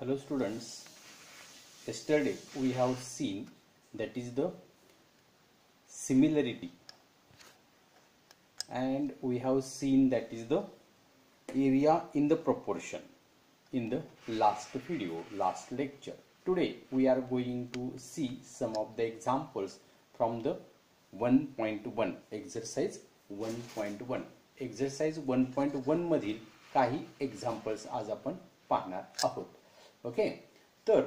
Hello students, yesterday we have seen that is the similarity, and we have seen that is the area in the proportion in the last video, last lecture. Today we are going to see some of the examples from the 1.1 exercise 1.1 exercise 1.1 मधील काही examples आज आपण पाहणार आहोत. Okay, तर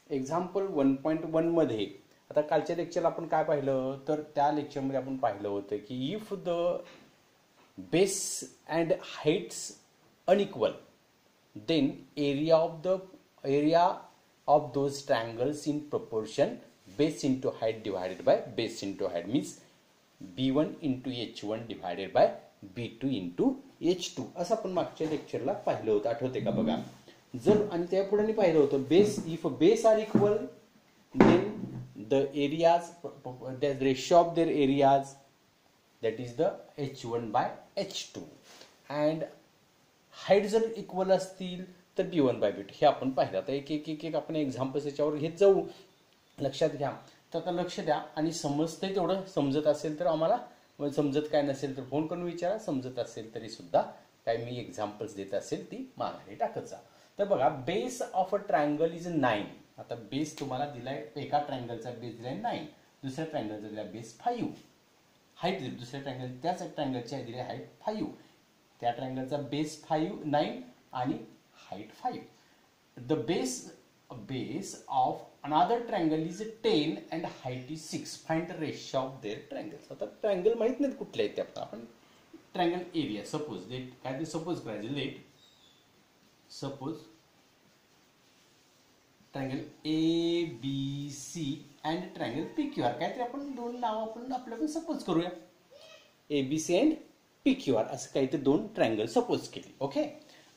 example 1.1 मध्ये आता कालच्या लेक्चरला आपण काय पाहिलं, तर त्या लेक्चरमध्ये आपण पाहिलं होतं की if the base and heights unequal then area of those triangles in proportion base into height divided by base into height means b1 into h1 divided by b2 into h2 असं आपण मागच्या लेक्चरला पाहिलं होतं. आठवते का बघा. जर आणि त्या पुढे पाहिलं होतं base if base are equal then the areas the ratio of their areas that is the h1 by h2 and height जर इक्वल असतील तर b1 बाय b2 हे आपण पाहिलं. आता एक एक एक एक आपण एक्झाम्पल्स याच्यावर घेत जाऊ. लक्षात घ्या. तर आता लक्ष द्या आणि समजते तेवढं समजत असेल तर आम्हाला, समजत काय नसेल तर फोन करून विचारा, समजत असेल तरी सुद्धा काय मी एक्झाम्पल्स देत असेल ती माघारी टाकत जा. तर बघा, base of a triangle is 9. आता बेस तुम्हाला दिलाय, एका ट्रायंगलचा बेस दिलाय 9, दुसऱ्या ट्रायंगलचा दिलाय बेस 5, हाईट दुसऱ्या ट्रायंगल त्याच ट्रायंगलची दिली हाईट 5, त्या ट्रायंगलचा बेस 9 आणि height 5. The base of another triangle is 10 and height is 6. Find the ratio of there triangles. आता ट्रायंगल माहित नाही कुठले आहेत ते, आपण ट्रायंगल एरिया सपोज लेट काय ते सपोज करायचं. Let suppose triangle ABC and triangle PQR. काहीतरी आपण दोन नाव आपण आपल्याला सपोज करूया. ABC अँड PQR असं काहीतरी दोन ट्रायंगल सपोज केली. ओके,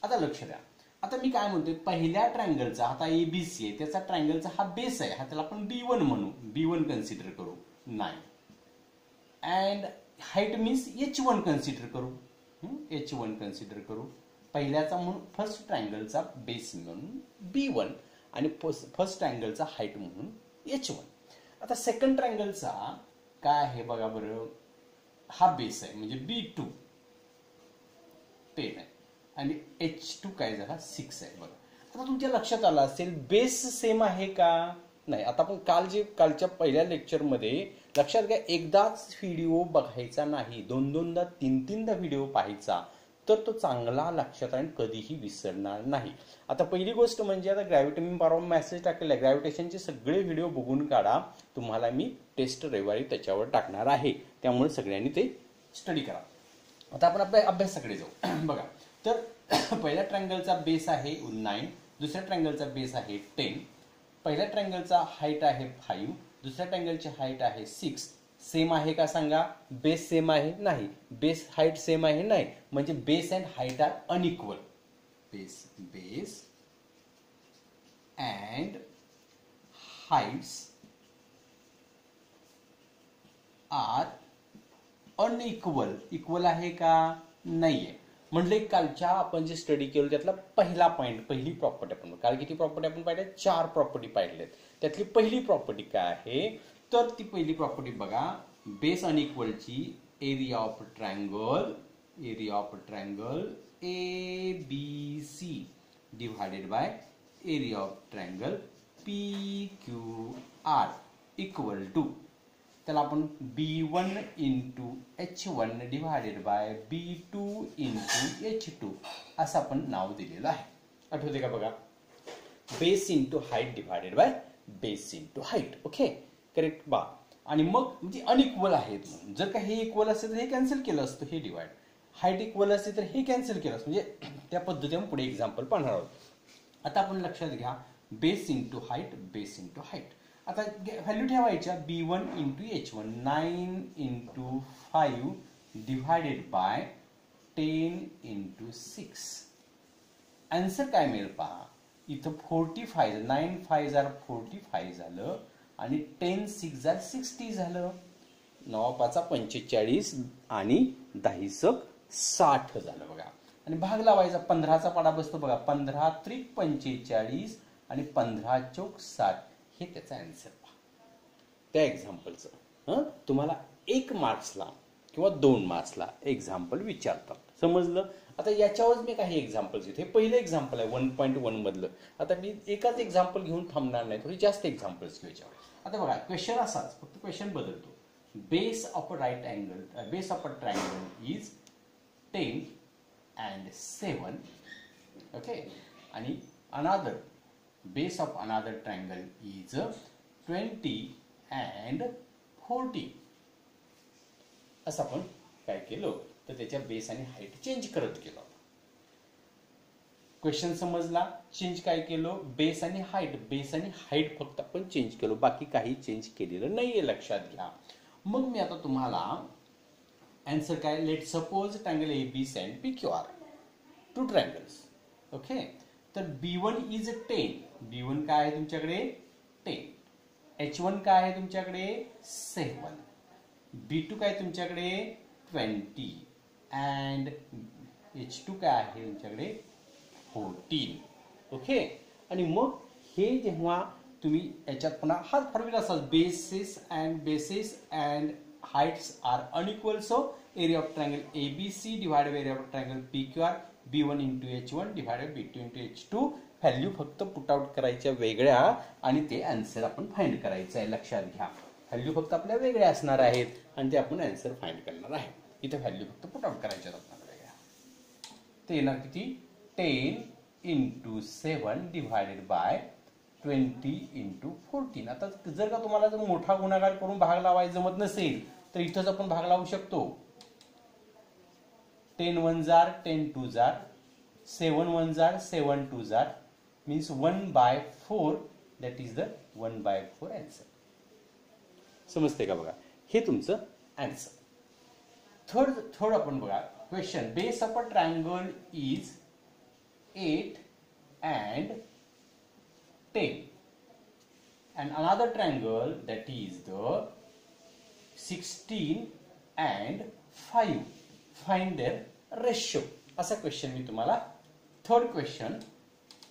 आता लक्ष द्या. आता मी काय म्हणतोय, पहिल्या ट्रायंगलचा आता ABC आहे, त्याचा ट्रायंगलचा हा बेस आहे, हा त्याला आपण B1 म्हणू, B1 कन्सिडर करू 9 and height means h1 consider करू, h1 कन्सिडर करू. पहिल्याचा म्हणून फर्स्ट ट्रायंगलचा बेस म्हणून B1 आणि फर्स्ट ट्रायंगलचा हाईट म्हणून h1. आता सेकंड ट्रायंगलचा काय आहे बघा बरं, हा बेस आहे म्हणजे B2 10 आहे आणि h2 काय झाला 6 आहे. बघा, आता तुमच्या लक्षात आलं असेल बेस सेम आहे का नाही. आता आपण कालच्या पहिल्या लेक्चरमध्ये लक्षात घ्या, एकदाच व्हिडिओ बघायचा नाही, दोनदा तीनदा व्हिडिओ पाहायचा, तर तो चांगला लक्षात आणि कधीही विसरणार नाही. आता पहिली गोष्ट म्हणजे आता ग्रॅव्हिटी, मी परवा मेसेज टाकलेला आहे, ग्रॅव्हिटेशनचे सगळे व्हिडिओ बघून काढा. तुम्हाला मी टेस्ट रविवारी त्याच्यावर टाकणार आहे, त्यामुळे सगळ्यांनी ते स्टडी करा. आता आपण आपल्या अभ्यासाकडे जाऊ. बघा, तर पहिल्या ट्रायंगलचा बेस आहे 9, दुसऱ्या ट्रायंगलचा बेस आहे 10, पहिल्या ट्रायंगलचा हाईट आहे 5, दुसऱ्या ट्रायंगलची हाईट आहे 6. सेम आहे का सांगा. बेस सेम आहे नाही, बेस हाईट सेम आहे नाही, म्हणजे base and height are unequal. Base and heights are unequal. Equal आहे का नाहीये. म्हणजे कालच्या आपण जे स्टडी केलं त्यातला पहिला पॉइंट, पहिली प्रॉपर्टी आपण, काल किती प्रॉपर्टी आपण पाहिल्या, 4 प्रॉपर्टी पाहिल्यात. त्यातली पहिली प्रॉपर्टी काय आहे, तर ती पहिली प्रॉपर्टी बघा, बेस अनइक्वलची area of triangle ABC divided by area of triangle PQR equal to, त्याला आपण B1 into H1 divided by B2 into H2 असं आपण नाव दिलेलं आहे. आठवते का बघा, base into height divided by base into height. Okay, correct बा. आणि मग म्हणजे अनइक्वल आहेत म्हणून, जर का हे इक्वल असेल तर हे कॅन्सल केलं असतं, हे डिवाइड. हाईट इक्वल असेल तर हे कॅन्सल केलं असतं, म्हणजे त्या पद्धतीने पुढे एक्झाम्पल पाहणार आहोत. आता आपण लक्षात घ्या, base into height, base into height. आता व्हॅल्यू ठेवायच्या, B1 into H1 9 into 5 divided by 10 into 6. Answer काय मिळेल पहा, इथं 45, 9 5 45 झालं आणि 10 6 60 झालं. 9 5 45 आणि 10 60 झालं बघा. आणि भाग लावायचा, 15चा पाडा बसतो बघा, 15 त्रिक 45 आणि 15 चौक 60 हे त्याचा आन्सर पहा. त्या एक्झाम्पलचं तुम्हाला 1 मार्क्सला किंवा 2 मार्क्सला एक्झाम्पल विचारतात. समजलं. आता याच्यावर मी काही एक्झाम्पल्स घेतो. हे पहिलं एक्झाम्पल आहे 1.1 मधलं. आता मी एकाच एक्झाम्पल घेऊन थांबणार नाही, थोडी जास्त एक्झाम्पल्स घेऊ याच्यावर. आता बघा क्वेश्चन असाच, फक्त क्वेश्चन बदलतो. Base of a right angle, base of a triangle is 10 and 7. Okay, आणि another base of another triangle is 20 and 40. असं आपण काय केलं तर त्याच्या बेस आणि हाईट चेंज करत गेलो. क्वेश्चन समजला. चेंज काय केलं, बेस आणि हाईट फक्त आपण चेंज केलो, बाकी काही चेंज केलेलं नाहीये, लक्षात घ्या. मग मी आता तुम्हाला आन्सर काय, let suppose triangle ABC and PQR, 2 triangles. Okay, तर B1 इज 10. B1 काय आहे तुमच्याकडे 10. H1 काय आहे तुमच्याकडे 7. B2 काय तुमच्याकडे 20 अँड H2 काय आहे तुमच्याकडे 14. ओके, आणि मग हे जेव्हा तुम्ही याच्यात पुन्हा हा फॉर्म्युला असा, basis and heights are unequal, so area of triangle ABC divided by area of triangle PQR, B1 into H1 divided by B2 into H2. Value फक्त पुट आउट करायच्या वेगळ्या आणि ते आन्सर आपण फाइंड करायचं आहे. लक्षात घ्या, व्हॅल्यू फक्त आपल्या वेगळ्या असणार आहेत आणि ते आपण आन्सर फाइंड करणार आहे. इथे व्हॅल्यू फक्त पुट आउट करायच्या असणार वेगळ्या. ते येणार किती, 10 into 7 divided by 20 into 14. आता जर का तुम्हाला जर मोठा गुणाकार करून भाग लावायला जमत नसेल तर इथंच आपण भाग लावू शकतो. 10 1 जार 10 2 जार, 7 1 जार 7 2 जार, means 1/4. That is the 1/4 answer. समजते का बघा, हे तुमचं आन्सर. थर्ड आपण बघा question, base of a triangle is 8 and 10 and another triangle that is the 16 and 5. Find their ratio. असा क्वेश्चन मी तुम्हाला थर्ड क्वेश्चन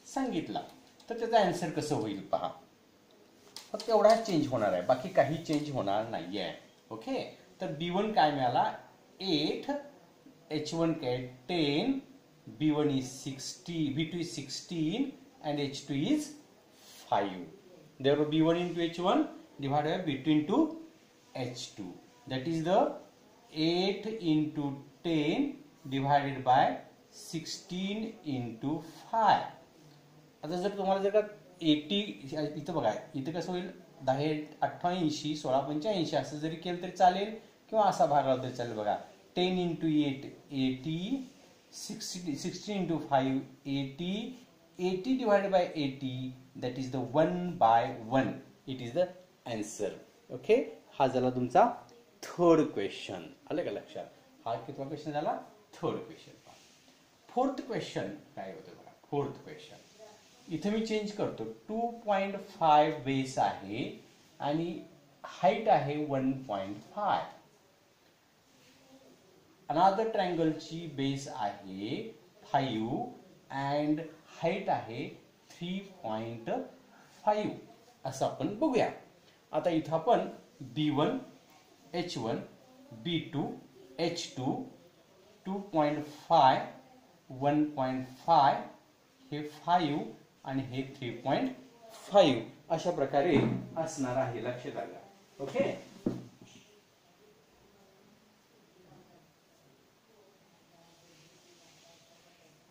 सांगितला. तर त्याचा आन्सर कसं होईल पहा. फक्त एवढाच चेंज होणार आहे, बाकी काही चेंज होणार नाहीये. ओके, तर B1 काय मिळाला 8, H1 काय 10, B1 is 60, B2 is 16 and H2 is 5. Therefore B1 into H1 divided by B2 into H2. That is the 8 into 10 divided by 16 into 5. आता जर तुम्हाला जर का 80 इथं बघा, इथं कसं होईल 10 88 16 85 असं जरी केलं तरी चालेल, किंवा असा भाग लावला तरी चालेल. बघा 10 into 8 80, 60 into 5 80, 80 divided by 80, that is the 1/1. It is the answer. Okay, हा झाला तुमचा थर्ड क्वेश्चन. आलं का लक्षात. हा कितवा क्वेश्चन झाला, थर्ड क्वेश्चन. फोर्थ क्वेश्चन काय होतं बघा. फोर्थ क्वेश्चन इथे मी चेंज करतो. 2.5 बेस आहे आणि हाईट आहे 1.5. अनदर ट्रायंगलची बेस आहे 5 अँड हाईट आहे 3.5. असं आपण बघूया. आता इथं आपण B1 H1 B2 H2 2.5 1.5 हे 5 आणि हे 3.5 अशा प्रकारे असणार आहे. लक्षात आलं. ओके,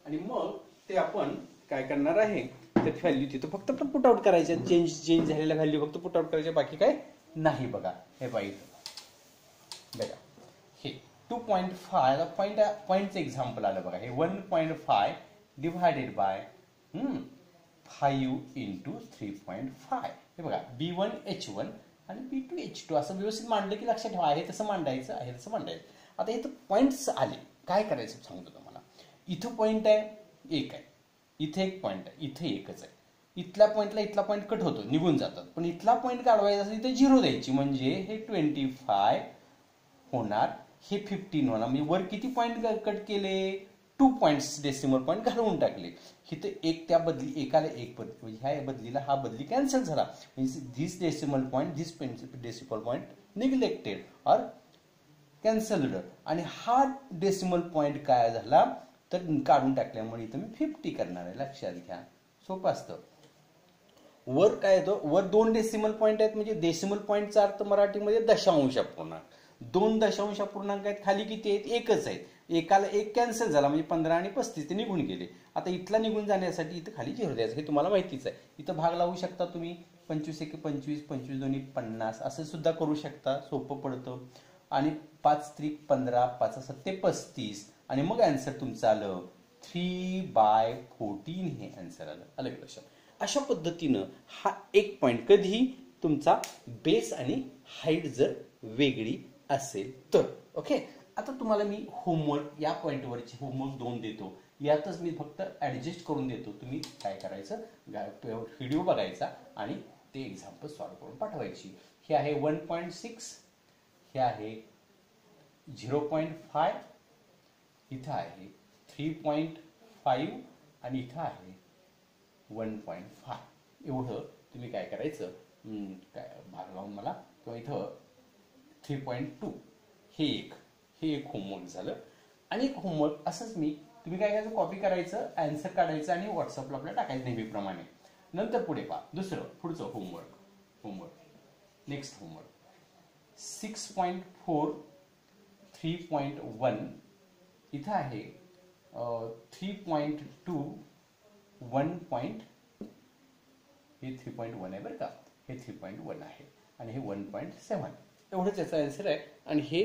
आणि मग ते आपण काय करणार आहे, त्यात व्हॅल्यू तिथं फक्त पुट आउट करायच्या. चेंज झालेल्या व्हॅल्यू फक्त पुट आउट करायच्या, बाकी काय नाही. बघा हे पाहिजे बघा, हे 2.5 पॉईंटचं एक्झाम्पल आलं बघा. हे 1.5 डिवायडेड बाय 5 into 3.5. हे बघा B1 H1 आणि B2 H2 असं व्यवस्थित मांडलं की लक्षात ठेवा, आहे तसं मांडायचं, आहे तसं मांडायचं. आता इथं पॉईंट्स आले, काय करायचं सांगतो तुम्हाला. इथं पॉईंट आहे एक आहे, इथे एक पॉईंट आहे, इथे एकच आहे. इथल्या पॉईंटला इथला पॉईंट कट होतो, निघून जातात. पण इथला पॉईंट काढवायचा असेल इथे 0 द्यायची, म्हणजे हे 25 होणार, हे 15 होणार. म्हणजे वर किती पॉईंट कट केले, 2 पॉईंट्स डेसिमल पॉईंट घालवून टाकले. इथं एक त्या बदली एकाला एक म्हणजे ह्या बदलीला हा बदली कॅन्सल झाला. This decimal point this decimal point neglected or cancelled. आणि हा डेसिमल पॉईंट काय झाला तर काढून टाकल्यामुळे इथं मी 50 करणार आहे. लक्षात घ्या, सोपं असतं. वर काय येतो, वर 2 डेसिमल पॉईंट आहेत म्हणजे डेसिमल पॉईंटचा अर्थ मराठीमध्ये दशांश अपूर्णांक. 2 दशांश अपूर्णांक आहेत, खाली किती आहेत, एकच आहेत. एकाला एक कॅन्सल झाला म्हणजे 15 आणि 35 ते निघून गेले. आता इथला निघून जाण्यासाठी इथं खाली 0 द्यायचं, हे तुम्हाला माहितीच आहे. इथं भाग लावू शकता तुम्ही, 25 एके 25, 25 दोन्ही 50 असं सुद्धा करू शकता, सोपं पडतं. आणि 5 त्रिक 15, 5 सत्ते 35 आणि मग आन्सर तुमचं आलं 3/14 हे आन्सर आलं. अलग लक्षात. अशा पद्धतीनं हा एक पॉईंट कधी तुमचा बेस आणि हाईट जर वेगळी असेल तर. ओके, आता तुम्हाला मी होमवर्क या पॉईंटवरची होमवर्क 2 देतो. यातच मी फक्त ऍडजस्ट करून देतो. तुम्ही काय करायचं, व्हिडिओ बघायचा आणि ते एक्झाम्पल सॉल्व्ह करून पाठवायची. हे आहे 1.6, हे आहे 0.5, इथं आहे 3.5 आणि इथं आहे 1.5. एवढं तुम्ही काय करायचं, काय भाग लावून मला, किंवा इथं 3.2 हे एक होमवर्क झालं. आणि एक होमवर्क असंच मी तुम्ही काय करायचं, कॉपी करायचं, आन्सर काढायचं आणि व्हॉट्सअपला आपल्या टाकायचं नेहमीप्रमाणे. नंतर पुढे पहा पुढचं होमवर्क नेक्स्ट होमवर्क 6.4 3.1 इथं आहे 3.2 1. हे 3.1 आहे बरं का, हे 3.1 आहे आणि हे 1.7. एवढंच याचा आन्सर आहे. आणि हे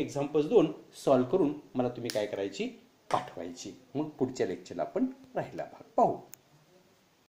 एक्झाम्पल्स 2 सॉल्व्ह करून मला तुम्ही काय करायची, पाठवायची. मग पुढच्या लेक्चरला आपण राहिला भाग पाहू.